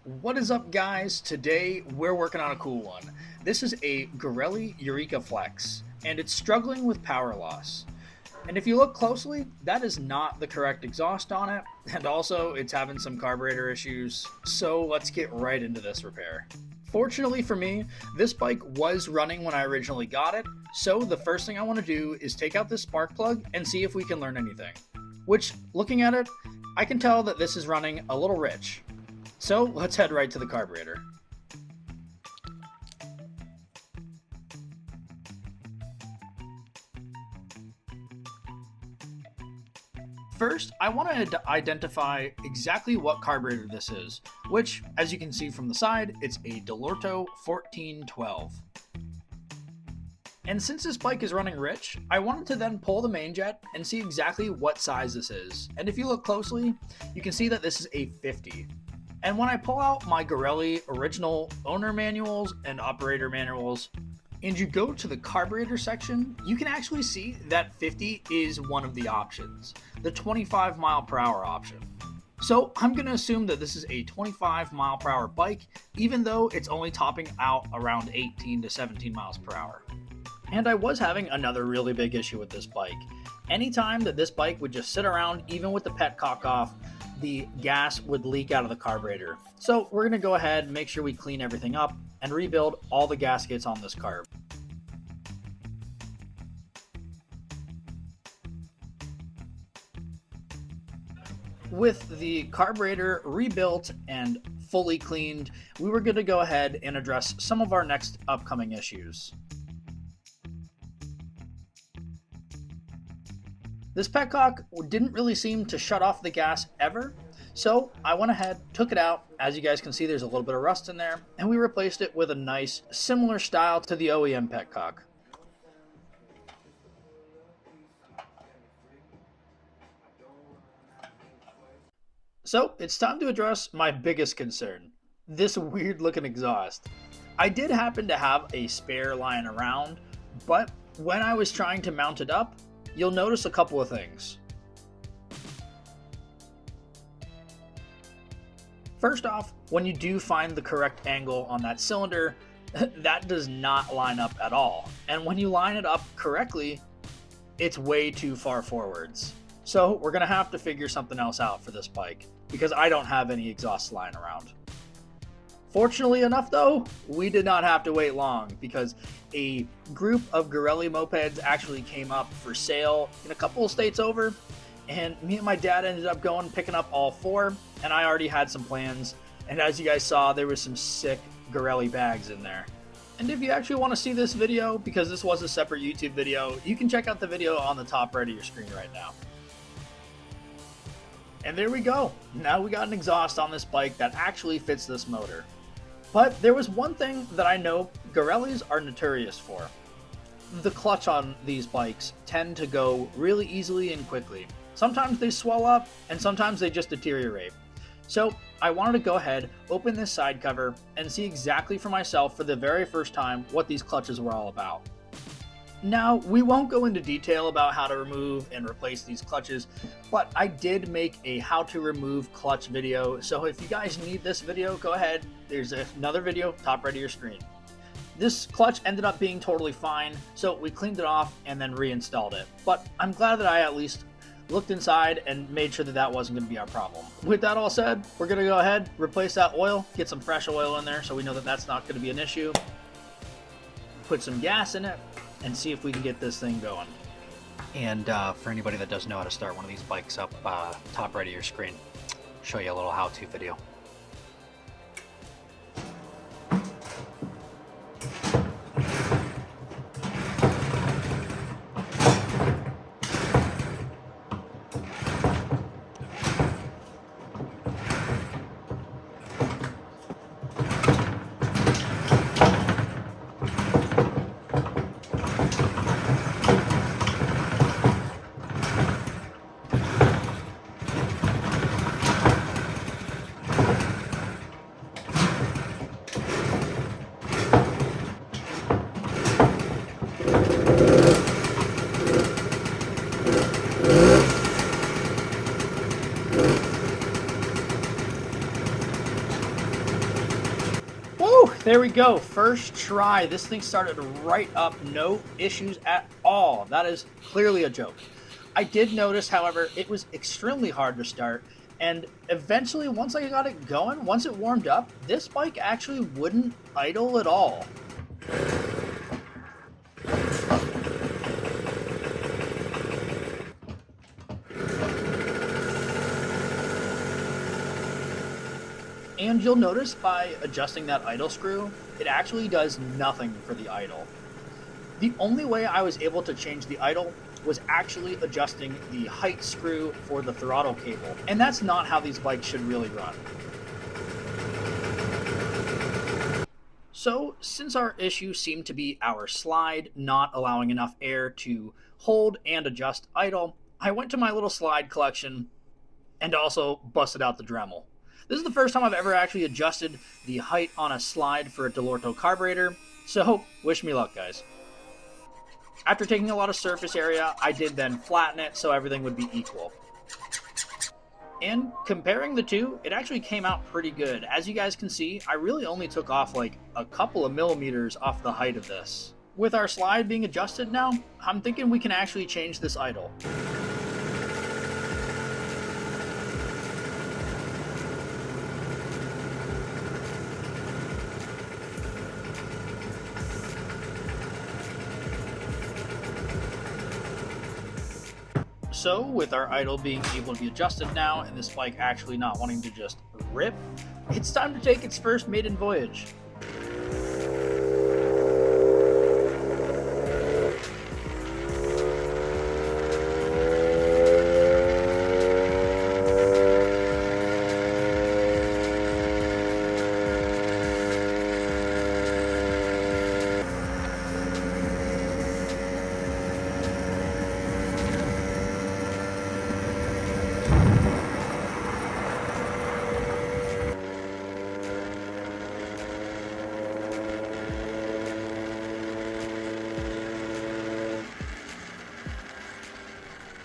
What is up, guys? Today we're working on a cool one. This is a Garelli Eureka Flex, and it's struggling with power loss. And if you look closely, that is not the correct exhaust on it, and also it's having some carburetor issues, so let's get right into this repair. Fortunately for me, this bike was running when I originally got it, so the first thing I want to do is take out this spark plug and see if we can learn anything. Which, looking at it, I can tell that this is running a little rich. So let's head right to the carburetor. First, I want to identify exactly what carburetor this is, which, as you can see from the side, it's a Delorto 1412. And since this bike is running rich, I wanted to then pull the main jet and see exactly what size this is. And if you look closely, you can see that this is a 50. And when I pull out my Garelli original owner manuals and operator manuals, and you go to the carburetor section, you can actually see that 50 is one of the options, the 25 mile per hour option. So I'm going to assume that this is a 25 mile per hour bike, even though it's only topping out around 18 to 17 miles per hour. And I was having another really big issue with this bike. Anytime that this bike would just sit around, even with the petcock off, the gas would leak out of the carburetor. So we're going to go ahead and make sure we clean everything up and rebuild all the gaskets on this carb. With the carburetor rebuilt and fully cleaned, we were going to go ahead and address some of our next upcoming issues. This petcock didn't really seem to shut off the gas ever, so I went ahead, took it out. As you guys can see, there's a little bit of rust in there, and we replaced it with a nice, similar style to the OEM petcock. So it's time to address my biggest concern, this weird looking exhaust. I did happen to have a spare lying around, but when I was trying to mount it up, you'll notice a couple of things. First off, when you do find the correct angle on that cylinder, that does not line up at all. And when you line it up correctly, it's way too far forwards. So we're gonna have to figure something else out for this bike, because I don't have any exhaust lying around. Fortunately enough though, we did not have to wait long, because a group of Garelli mopeds actually came up for sale in a couple of states over, and me and my dad ended up going picking up all four, and I already had some plans, and as you guys saw, there was some sick Garelli bags in there. And if you actually want to see this video, because this was a separate YouTube video, you can check out the video on the top right of your screen right now. And there we go. Now we got an exhaust on this bike that actually fits this motor. But there was one thing that I know Garellis are notorious for. The clutch on these bikes tend to go really easily and quickly. Sometimes they swell up, and sometimes they just deteriorate. So I wanted to go ahead, open this side cover, and see exactly for myself for the very first time what these clutches were all about. Now, we won't go into detail about how to remove and replace these clutches, but I did make a how to remove clutch video, so if you guys need this video, go ahead. There's another video top right of your screen. This clutch ended up being totally fine, so we cleaned it off and then reinstalled it. But I'm glad that I at least looked inside and made sure that that wasn't going to be our problem. With that all said, we're going to go ahead, replace that oil, get some fresh oil in there so we know that that's not going to be an issue. Put some gas in it, and see if we can get this thing going. And for anybody that doesn't know how to start one of these bikes up, top right of your screen, show you a little how-to video. There we go, first try. This thing started right up, no issues at all. That is clearly a joke. I did notice, however, it was extremely hard to start, and eventually, once I got it going, once it warmed up, this bike actually wouldn't idle at all. And you'll notice by adjusting that idle screw, it actually does nothing for the idle. The only way I was able to change the idle was actually adjusting the height screw for the throttle cable, and that's not how these bikes should really run. So, since our issue seemed to be our slide not allowing enough air to hold and adjust idle, I went to my little slide collection and also busted out the Dremel. This is the first time I've ever actually adjusted the height on a slide for a Delorto carburetor, so wish me luck, guys. After taking a lot of surface area, I did then flatten it so everything would be equal. And comparing the two, it actually came out pretty good. As you guys can see, I really only took off like a couple of millimeters off the height of this. With our slide being adjusted now, I'm thinking we can actually change this idle. So, with our idle being able to be adjusted now, and this bike actually not wanting to just rip, it's time to take its first maiden voyage.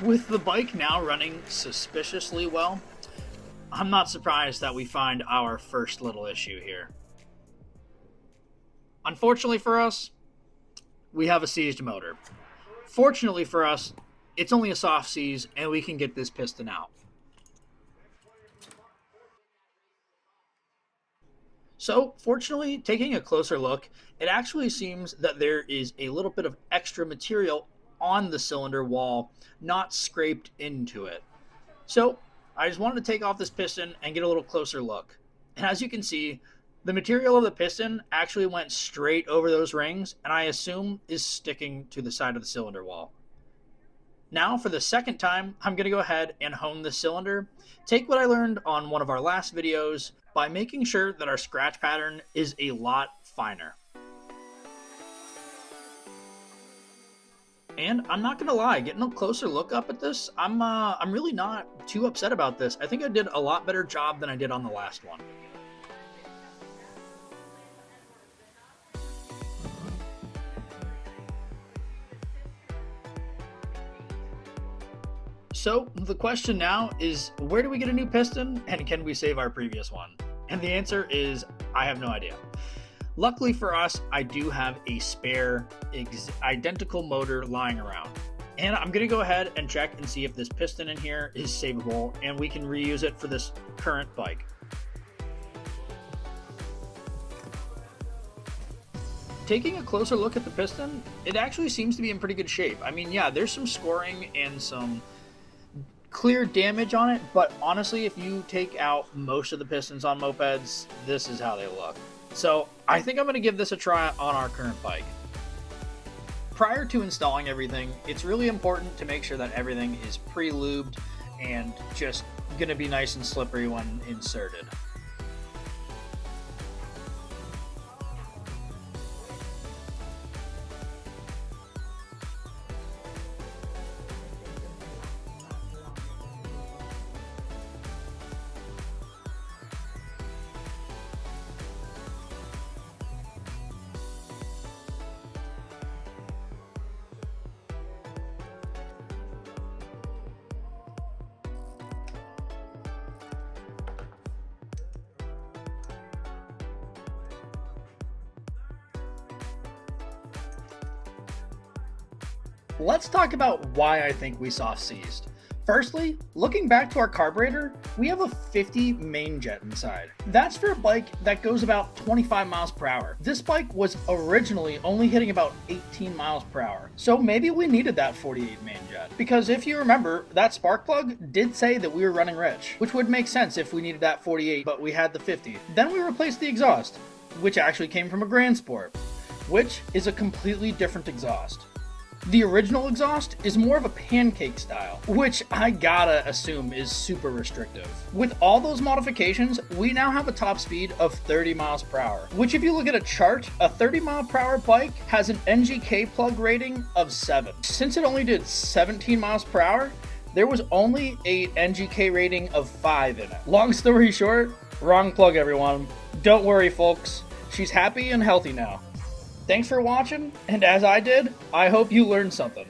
With the bike now running suspiciously well, I'm not surprised that we find our first little issue here. Unfortunately for us, we have a seized motor. Fortunately for us, it's only a soft seize and we can get this piston out. So, fortunately, taking a closer look, it actually seems that there is a little bit of extra material on the cylinder wall, not scraped into it. So, I just wanted to take off this piston and get a little closer look. And as you can see, the material of the piston actually went straight over those rings, and I assume is sticking to the side of the cylinder wall. Now, for the second time, I'm going to go ahead and hone the cylinder, take what I learned on one of our last videos by making sure that our scratch pattern is a lot finer. And I'm not gonna lie, getting a closer look up at this, I'm really not too upset about this. I think I did a lot better job than I did on the last one. So the question now is, where do we get a new piston, and can we save our previous one? And the answer is, I have no idea. Luckily for us, I do have a spare identical motor lying around. And I'm going to go ahead and check and see if this piston in here is savable and we can reuse it for this current bike. Taking a closer look at the piston, it actually seems to be in pretty good shape. I mean, yeah, there's some scoring and some clear damage on it, but honestly, if you take out most of the pistons on mopeds, this is how they look. So I think I'm going to give this a try on our current bike. Prior to installing everything, it's really important to make sure that everything is pre-lubed and just going to be nice and slippery when inserted. Let's talk about why I think we soft-seized. Firstly, looking back to our carburetor, we have a 50 main jet inside. That's for a bike that goes about 25 miles per hour. This bike was originally only hitting about 18 miles per hour, so maybe we needed that 48 main jet. Because if you remember, that spark plug did say that we were running rich, which would make sense if we needed that 48, but we had the 50. Then we replaced the exhaust, which actually came from a Grand Sport, which is a completely different exhaust. The original exhaust is more of a pancake style, which I gotta assume is super restrictive. With all those modifications, we now have a top speed of 30 miles per hour, which if you look at a chart, a 30 mile per hour bike has an NGK plug rating of 7. Since it only did 17 miles per hour, there was only a NGK rating of 5 in it. Long story short, wrong plug everyone. Don't worry folks, she's happy and healthy now. Thanks for watching, and as I did, I hope you learned something.